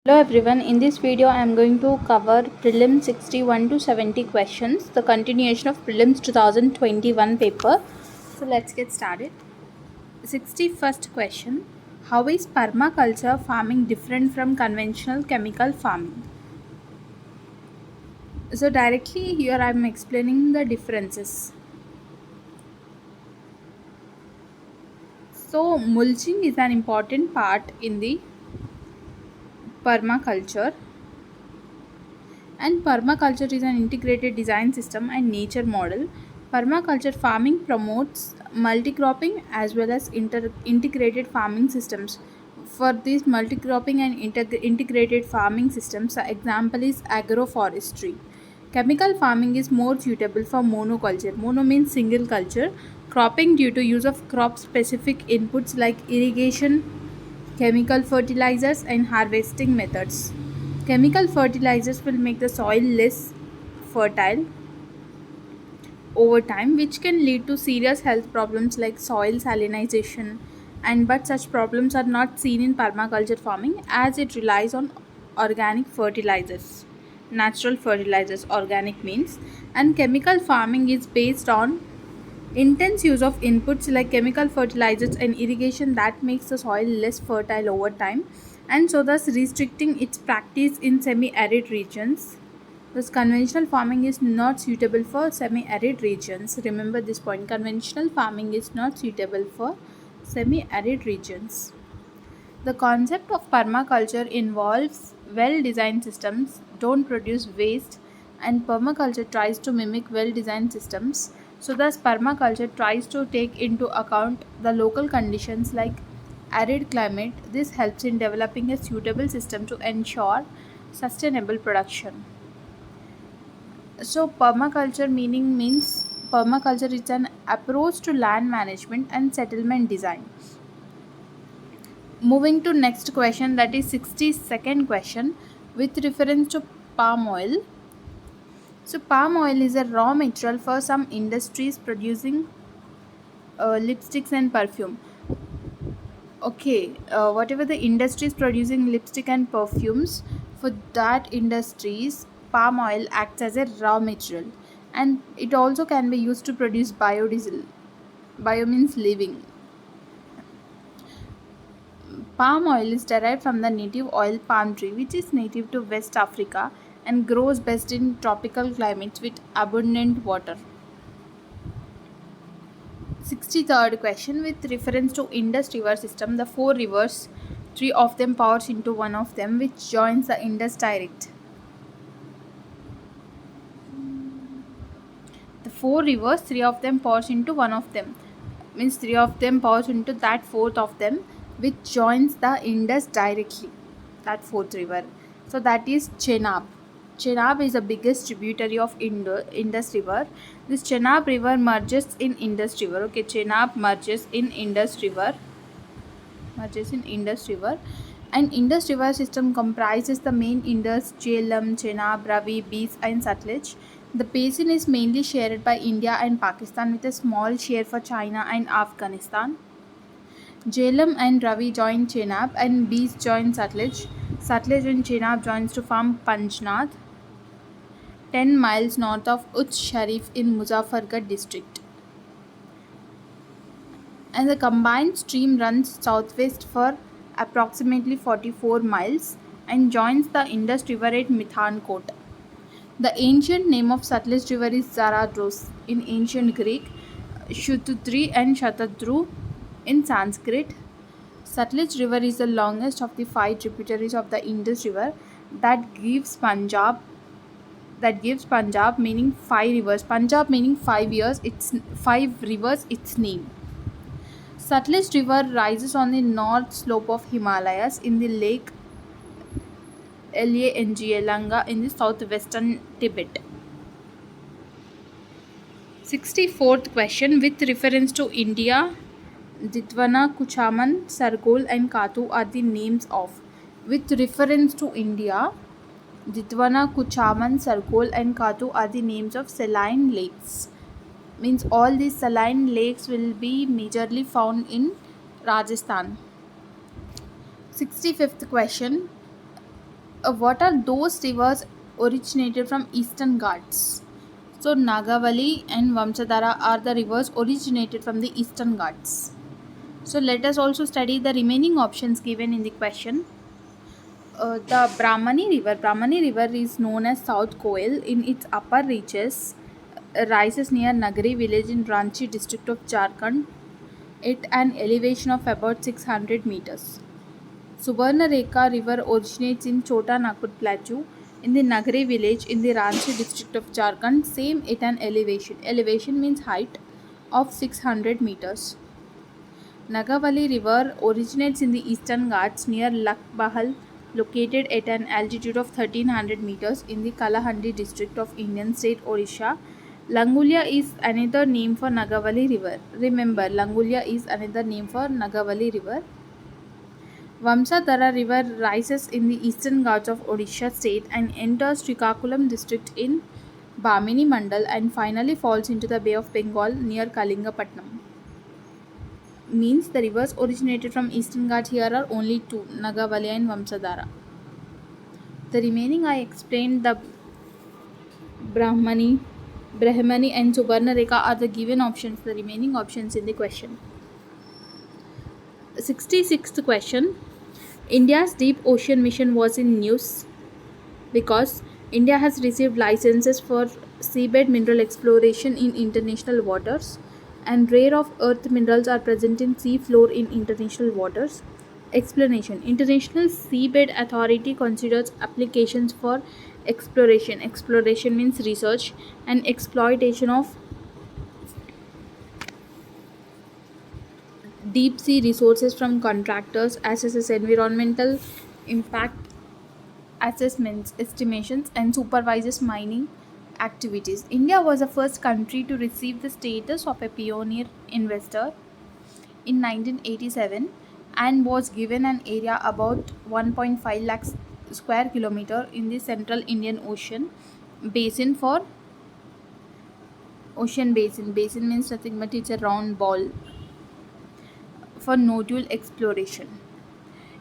Hello everyone, in this video I am going to cover Prelims 61 to 70 questions, the continuation of Prelims 2021 paper. So let's get started. 61st question, how is permaculture farming different from conventional chemical farming? So directly here I am explaining the differences. So mulching is an important part in the permaculture. And permaculture is an integrated design system and nature model. Permaculture farming promotes multi-cropping as well as integrated farming systems. For these multi-cropping and integrated farming systems, the example is agroforestry. Chemical farming is more suitable for monoculture. Mono means single culture. Cropping due to use of crop-specific inputs like irrigation, chemical fertilizers, and harvesting methods. Chemical fertilizers will make the soil less fertile over time, which can lead to serious health problems like soil salinization. And but such problems are not seen in permaculture farming as it relies on organic fertilizers, natural fertilizers, organic means, and chemical farming is based on intense use of inputs like chemical fertilizers and irrigation that makes the soil less fertile over time, and so thus restricting its practice in semi-arid regions. Thus, conventional farming is not suitable for semi-arid regions. Remember this point, conventional farming is not suitable for semi-arid regions. The concept of permaculture involves well-designed systems don't produce waste, and permaculture tries to mimic well-designed systems. So thus permaculture tries to take into account the local conditions like arid climate. This helps in developing a suitable system to ensure sustainable production. So means permaculture is an approach to land management and settlement design. Moving to next question, that is 62nd question with reference to palm oil. So palm oil is a raw material for some industries producing lipsticks and perfume. Okay, whatever the industries producing lipstick and perfumes, for that industries palm oil acts as a raw material, and it also can be used to produce biodiesel. Bio means living. Palm oil is derived from the native oil palm tree, which is native to West Africa and grows best in tropical climates with abundant water. 63rd question with reference to Indus river system, the four rivers, three of them pours into one of them, which joins the Indus direct. The four rivers, three of them pours into one of them, means three of them pours into that fourth of them, which joins the Indus directly, that fourth river. So that is Chenab. Chenab is the biggest tributary of Indus river. This Chenab river merges in Indus river. Okay, Chenab merges in Indus river. And Indus river system comprises the main Indus, Jhelum, Chenab, Ravi, Beas and Satluj. The basin is mainly shared by India and Pakistan with a small share for China and Afghanistan. Jhelum and Ravi join Chenab and Beas join Satluj. Satluj and Chenab joins to form Panchnath, 10 miles north of Utch Sharif in Muzaffargarh district. And the combined stream runs southwest for approximately 44 miles and joins the Indus river at Mithankot. The ancient name of Satluj river is Zaradros in ancient Greek, Shutudri and Shatadru in Sanskrit. Satluj river is the longest of the five tributaries of the Indus river that gives Punjab meaning five rivers. Punjab meaning 5 years, its 5 rivers its name. Satluj river rises on the north slope of Himalayas in the lake Langa in the southwestern Tibet. 64th question with reference to India, Didwana, Kuchaman, Sargol and Katu are the names of. With reference to India, Didwana, Kuchaman, Sargol and Katu are the names of saline lakes. Means all these saline lakes will be majorly found in Rajasthan. 65th question What are those rivers originated from Eastern Ghats? So Nagavali and Vamsadhara are the rivers originated from the Eastern Ghats. So let us also study the remaining options given in the question. The Brahmani River is known as South Koel. In its upper reaches, rises near Nagari village in Ranchi district of Jharkhand at an elevation of about 600 meters. Subarnarekha River originates in Chota Nagpur Plateau in the Nagari village in the Ranchi district of Jharkhand, same at an elevation. Elevation means height of 600 meters. Nagavali River originates in the Eastern Ghats near Lakbahal, located at an altitude of 1300 meters in the Kalahandi district of Indian state Odisha. Langulia is another name for Nagavali River. Remember, Langulia is another name for Nagavali River. Vamsadhara River rises in the eastern Ghats of Odisha state and enters Srikakulam district in Bamini Mandal and finally falls into the Bay of Bengal near Kalingapatnam. Means the rivers originated from eastern Ghats here are only two, Nagavali and Vamsadhara. The remaining I explained the Brahmani, Brahmani and Subarnarekha are the given options, the remaining options in the question. 66th question. India's deep ocean mission was in news because India has received licenses for seabed mineral exploration in international waters and rare of earth minerals are present in sea floor in international waters. Explanation. International Seabed Authority considers applications for exploration. Exploration means research and exploitation of deep sea resources from contractors, assesses environmental impact assessments, estimations, and supervises mining activities. India was the first country to receive the status of a pioneer investor in 1987 and was given an area about 1.5 lakhs square kilometer in the central Indian Ocean basin for ocean basin. Basin means nothing but it's a round ball for nodule exploration.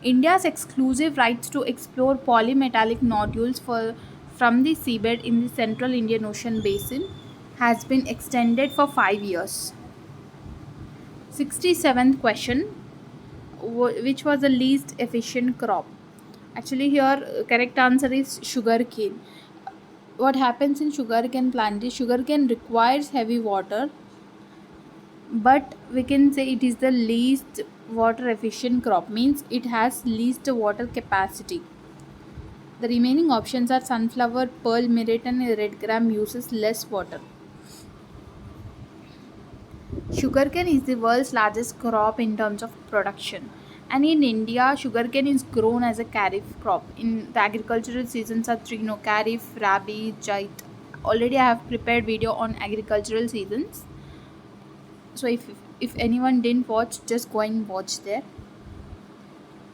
India's exclusive rights to explore polymetallic nodules from the seabed in the central Indian Ocean basin has been extended for 5 years. 67th question. Which was the least efficient crop? Actually, here correct answer is sugarcane. What happens in sugarcane plant is sugarcane requires heavy water, but we can say it is the least water efficient crop, means it has least water capacity. The remaining options are sunflower, pearl millet, and red gram uses less water. Sugarcane is the world's largest crop in terms of production. And in India, sugarcane is grown as a kharif crop. In the agricultural seasons are three, no, kharif, rabi, jait. Already I have prepared video on agricultural seasons. So if anyone didn't watch, just go and watch there.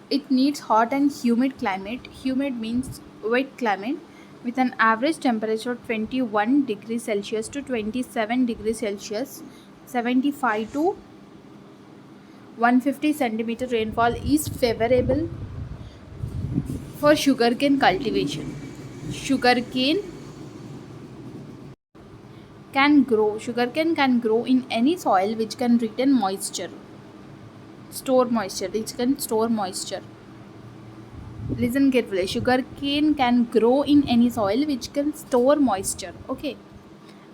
It needs hot and humid climate. Humid means wet climate with an average temperature of 21 degrees Celsius to 27 degrees Celsius. 75 to 150 centimeter rainfall is favorable for sugarcane cultivation. Sugarcane Sugarcane can grow in any soil which can retain moisture. Which can store moisture. Listen carefully. Sugarcane can grow in any soil which can store moisture. Okay.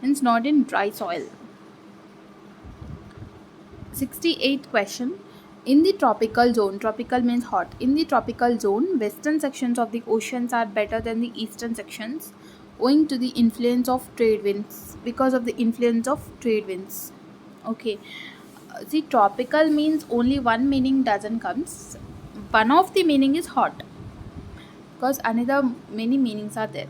Means not in dry soil. 68th question. In the tropical zone, tropical means hot. In the tropical zone, western sections of the oceans are better than the eastern sections owing to the influence of trade winds. Because of the influence of trade winds. Okay. See, tropical means only one meaning doesn't comes. One of the meaning is hot. Because another many meanings are there.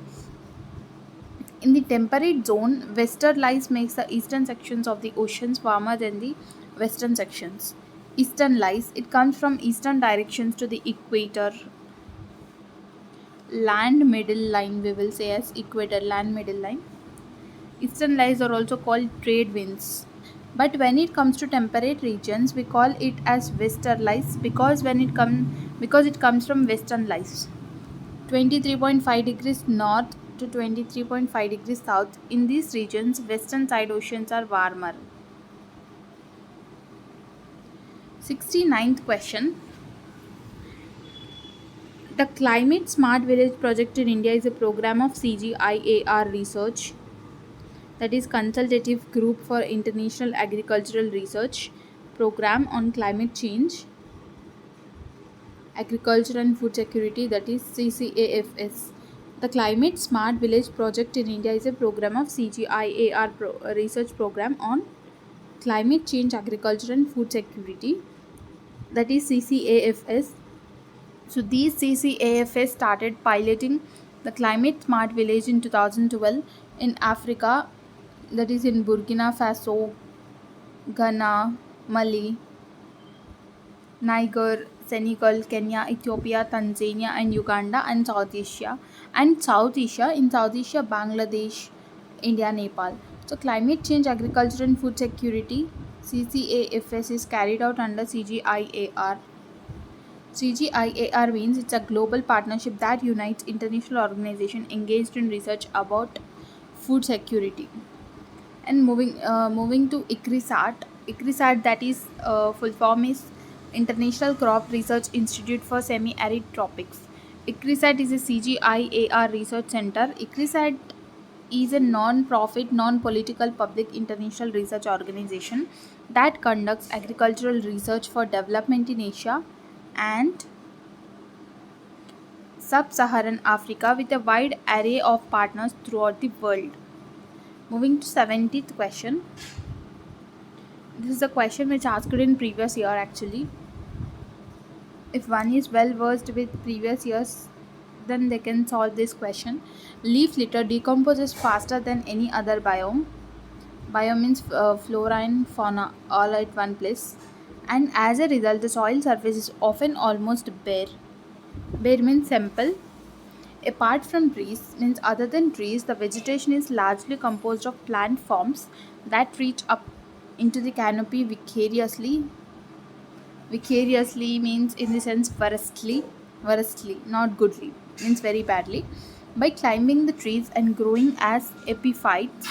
In the temperate zone, western lights makes the eastern sections of the oceans warmer than the western sections. Eastern lights, it comes from eastern directions to the equator. Land middle line, we will say as equator, land middle line. Eastern lights are also called trade winds. But when it comes to temperate regions, we call it as western lights because it comes from western lights. 23.5 degrees north to 23.5 degrees south. In these regions, western side oceans are warmer. 69th question. The Climate Smart Village project in India is a program of CGIAR research, that is Consultative Group for International Agricultural Research program on climate change, agriculture and food security, that is CCAFS. The Climate Smart Village project in India is a program of CGIAR research program on climate change, agriculture and food security, that is CCAFS. So these CCAFS started piloting the Climate Smart Village in 2012 in Africa, that is in Burkina Faso, Ghana, Mali, Niger, Senegal, Kenya, Ethiopia, Tanzania, and Uganda, and South Asia. And South Asia, in South Asia, Bangladesh, India, Nepal. So, climate change, agriculture, and food security (CCAFS) is carried out under CGIAR. CGIAR means it's a global partnership that unites international organizations engaged in research about food security. And moving to ICRISAT, that is full form is International Crop Research Institute for Semi-Arid Tropics. ICRISAT is a CGIAR research center. ICRISAT is a non-profit, non-political public international research organization that conducts agricultural research for development in Asia and sub-Saharan Africa with a wide array of partners throughout the world. Moving to 70th question. This is a question which asked in previous year actually. If one is well versed with previous years, then they can solve this question. Leaf litter decomposes faster than any other biome. Biome means flora and fauna all at one place. And as a result, the soil surface is often almost bare. Bare means simple. Apart from trees, means other than trees, the vegetation is largely composed of plant forms that reach up into the canopy vicariously. Vicariously means in the sense voraciously, not goodly, means very badly. By climbing the trees and growing as epiphytes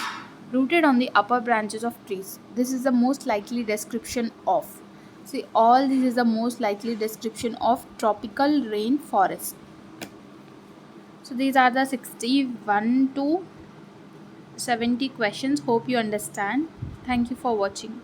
rooted on the upper branches of trees. This is the most likely description of. See, all this is the most likely description of tropical rainforest. So these are the 61 to 70 questions. Hope you understand. Thank you for watching.